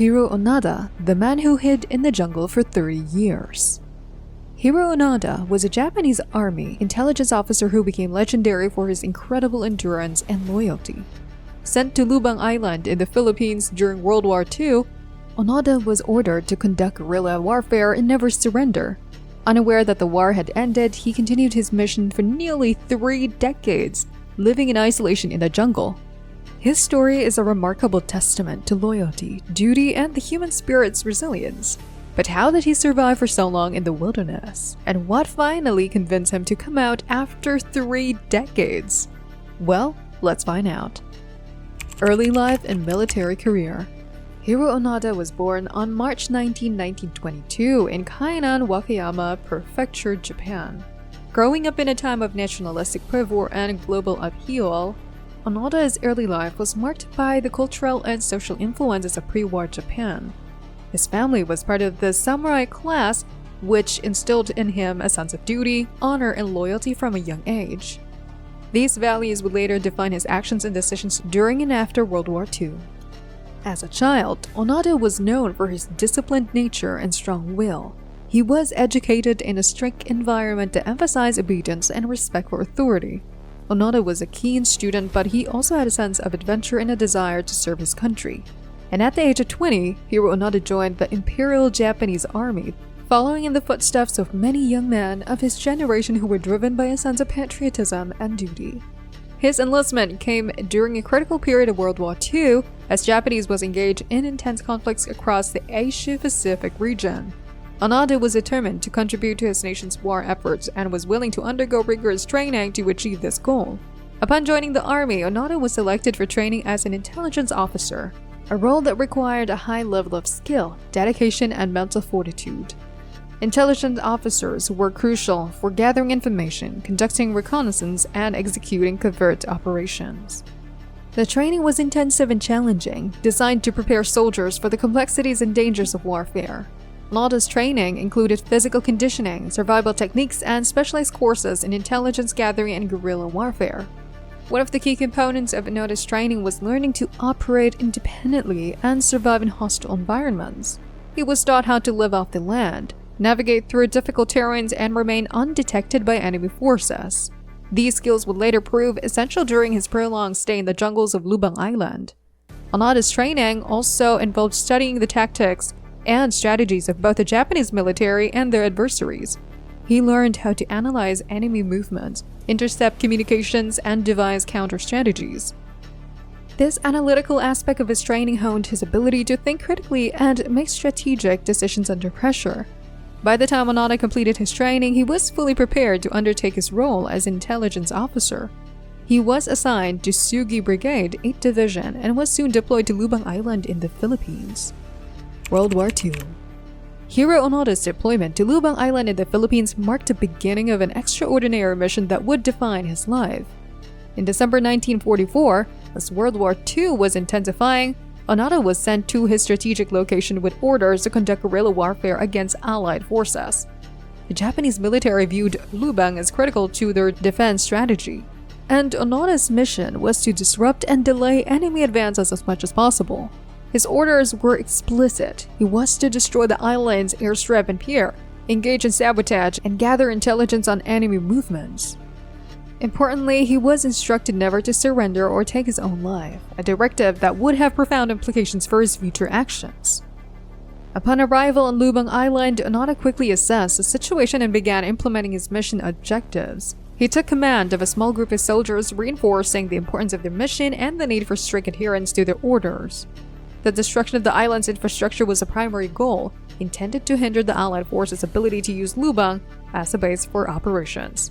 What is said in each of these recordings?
Hiroo Onoda, the man who hid in the jungle for 30 years. Hiroo Onoda was a Japanese army intelligence officer who became legendary for his incredible endurance and loyalty. Sent to Lubang Island in the Philippines during World War II, Onoda was ordered to conduct guerrilla warfare and never surrender. Unaware that the war had ended, he continued his mission for nearly 3 decades, living in isolation in the jungle. His story is a remarkable testament to loyalty, duty, and the human spirit's resilience. But how did he survive for so long in the wilderness? And what finally convinced him to come out after 3 decades? Well, let's find out. Early life and military career. Hiroo Onoda was born on March 19, 1922 in Kainan, Wakayama Prefecture, Japan. Growing up in a time of nationalistic fervor and global upheaval, Onoda's early life was marked by the cultural and social influences of pre-war Japan. His family was part of the samurai class, which instilled in him a sense of duty, honor, and loyalty from a young age. These values would later define his actions and decisions during and after World War II. As a child, Onoda was known for his disciplined nature and strong will. He was educated in a strict environment that emphasized obedience and respect for authority. Onoda was a keen student, but he also had a sense of adventure and a desire to serve his country. And at the age of 20, Hiroo Onoda joined the Imperial Japanese Army, following in the footsteps of many young men of his generation who were driven by a sense of patriotism and duty. His enlistment came during a critical period of World War II, as Japanese was engaged in intense conflicts across the Asia-Pacific region. Onoda was determined to contribute to his nation's war efforts and was willing to undergo rigorous training to achieve this goal. Upon joining the army, Onoda was selected for training as an intelligence officer, a role that required a high level of skill, dedication, and mental fortitude. Intelligence officers were crucial for gathering information, conducting reconnaissance, and executing covert operations. The training was intensive and challenging, designed to prepare soldiers for the complexities and dangers of warfare. Onoda's training included physical conditioning, survival techniques, and specialized courses in intelligence gathering and guerrilla warfare. One of the key components of Onoda's training was learning to operate independently and survive in hostile environments. He was taught how to live off the land, navigate through difficult terrains, and remain undetected by enemy forces. These skills would later prove essential during his prolonged stay in the jungles of Lubang Island. Onoda's training also involved studying the tactics and strategies of both the Japanese military and their adversaries. He learned how to analyze enemy movements, intercept communications, and devise counter-strategies. This analytical aspect of his training honed his ability to think critically and make strategic decisions under pressure. By the time Onoda completed his training, he was fully prepared to undertake his role as intelligence officer. He was assigned to Sugi Brigade, 8th Division, and was soon deployed to Lubang Island in the Philippines. World War II. Hiroo Onoda's deployment to Lubang Island in the Philippines marked the beginning of an extraordinary mission that would define his life. In December 1944, as World War II was intensifying, Onoda was sent to his strategic location with orders to conduct guerrilla warfare against Allied forces. The Japanese military viewed Lubang as critical to their defense strategy, and Onoda's mission was to disrupt and delay enemy advances as much as possible. His orders were explicit. He was to destroy the island's airstrip and pier, engage in sabotage, and gather intelligence on enemy movements. Importantly, he was instructed never to surrender or take his own life, a directive that would have profound implications for his future actions. Upon arrival on Lubang Island, Onoda quickly assessed the situation and began implementing his mission objectives. He took command of a small group of soldiers, reinforcing the importance of their mission and the need for strict adherence to their orders. The destruction of the island's infrastructure was a primary goal, intended to hinder the Allied forces' ability to use Lubang as a base for operations.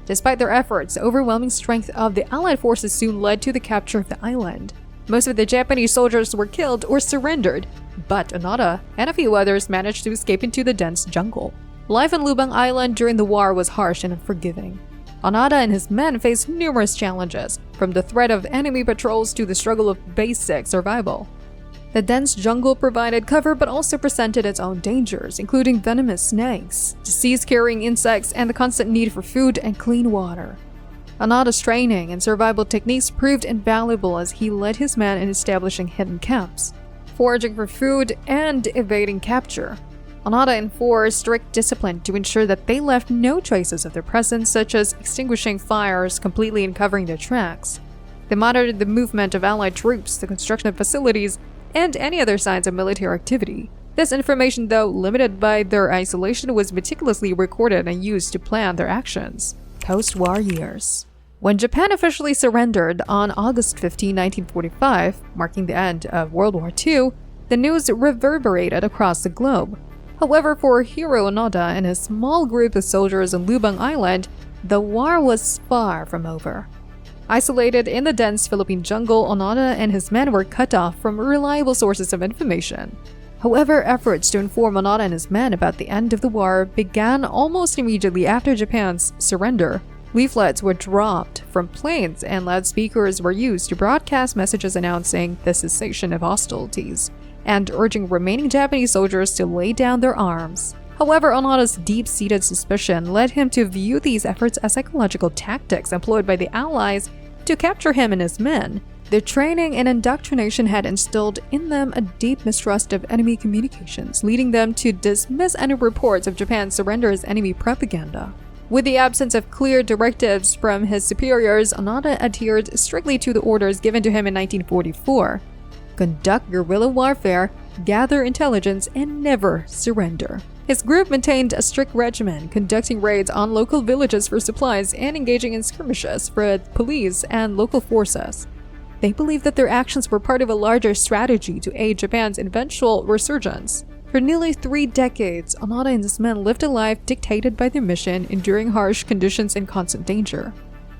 Despite their efforts, the overwhelming strength of the Allied forces soon led to the capture of the island. Most of the Japanese soldiers were killed or surrendered, but Onoda and a few others managed to escape into the dense jungle. Life on Lubang Island during the war was harsh and unforgiving. Onoda and his men faced numerous challenges, from the threat of enemy patrols to the struggle of basic survival. The dense jungle provided cover but also presented its own dangers, including venomous snakes, disease-carrying insects, and the constant need for food and clean water. Onoda's training and survival techniques proved invaluable as he led his men in establishing hidden camps, foraging for food, and evading capture. Onoda enforced strict discipline to ensure that they left no traces of their presence, such as extinguishing fires completely and covering their tracks. They monitored the movement of Allied troops, the construction of facilities, and any other signs of military activity. This information, though limited by their isolation, was meticulously recorded and used to plan their actions. Post-war years. When Japan officially surrendered on August 15, 1945, marking the end of World War II, the news reverberated across the globe. However, for Hiroo Onoda and his small group of soldiers on Lubang Island, the war was far from over. Isolated in the dense Philippine jungle, Onoda and his men were cut off from reliable sources of information. However, efforts to inform Onoda and his men about the end of the war began almost immediately after Japan's surrender. Leaflets were dropped from planes and loudspeakers were used to broadcast messages announcing the cessation of hostilities and urging remaining Japanese soldiers to lay down their arms. However, Onoda's deep-seated suspicion led him to view these efforts as psychological tactics employed by the Allies to capture him and his men. Their training and indoctrination had instilled in them a deep mistrust of enemy communications, leading them to dismiss any reports of Japan's surrender as enemy propaganda. With the absence of clear directives from his superiors, Onoda adhered strictly to the orders given to him in 1944. Conduct guerrilla warfare, gather intelligence, and never surrender. His group maintained a strict regimen, conducting raids on local villages for supplies and engaging in skirmishes with police and local forces. They believed that their actions were part of a larger strategy to aid Japan's eventual resurgence. For nearly 3 decades, Onoda and his men lived a life dictated by their mission, enduring harsh conditions and constant danger.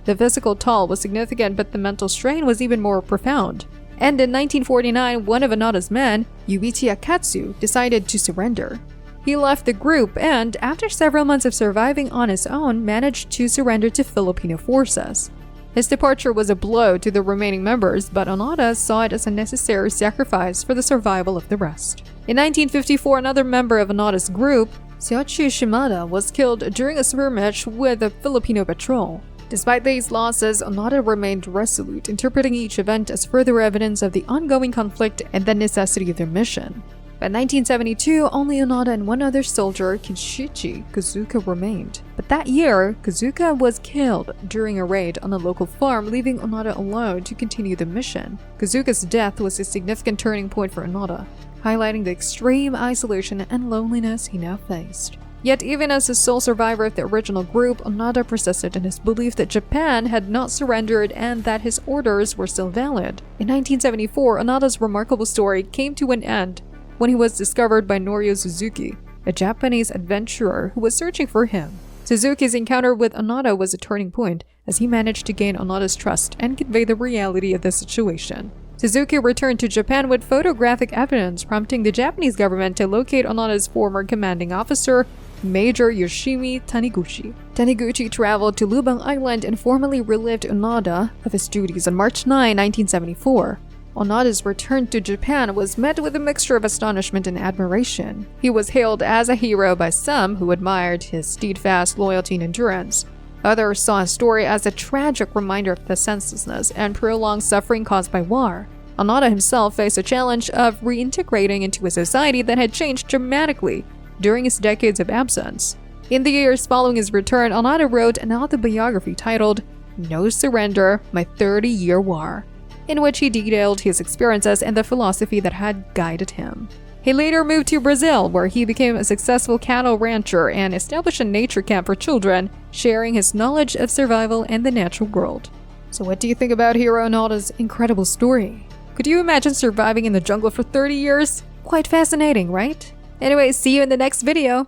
The physical toll was significant, but the mental strain was even more profound. And in 1949, one of Onoda's men, Yuichi Akatsu, decided to surrender. He left the group and, after several months of surviving on his own, managed to surrender to Filipino forces. His departure was a blow to the remaining members, but Onoda saw it as a necessary sacrifice for the survival of the rest. In 1954, another member of Onoda's group, Seochu Shimada, was killed during a skirmish with a Filipino patrol. Despite these losses, Onoda remained resolute, interpreting each event as further evidence of the ongoing conflict and the necessity of their mission. By 1972, only Onoda and one other soldier, Kishichi Kazuka, remained. But that year, Kazuka was killed during a raid on a local farm, leaving Onoda alone to continue the mission. Kazuka's death was a significant turning point for Onoda, highlighting the extreme isolation and loneliness he now faced. Yet even as the sole survivor of the original group, Onoda persisted in his belief that Japan had not surrendered and that his orders were still valid. In 1974, Onoda's remarkable story came to an end when he was discovered by Norio Suzuki, a Japanese adventurer who was searching for him. Suzuki's encounter with Onoda was a turning point, as he managed to gain Onoda's trust and convey the reality of the situation. Suzuki returned to Japan with photographic evidence, prompting the Japanese government to locate Onoda's former commanding officer, Major Yoshimi Taniguchi. Taniguchi traveled to Lubang Island and formally relieved Onoda of his duties on March 9, 1974. Onoda's return to Japan was met with a mixture of astonishment and admiration. He was hailed as a hero by some who admired his steadfast loyalty and endurance. Others saw his story as a tragic reminder of the senselessness and prolonged suffering caused by war. Onoda himself faced a challenge of reintegrating into a society that had changed dramatically during his decades of absence. In the years following his return, Onoda wrote an autobiography titled No Surrender, My 30-Year War, in which he detailed his experiences and the philosophy that had guided him. He later moved to Brazil, where he became a successful cattle rancher and established a nature camp for children, sharing his knowledge of survival and the natural world. So what do you think about Hiroo Onoda's incredible story? Could you imagine surviving in the jungle for 30 years? Quite fascinating, right? Anyway, see you in the next video!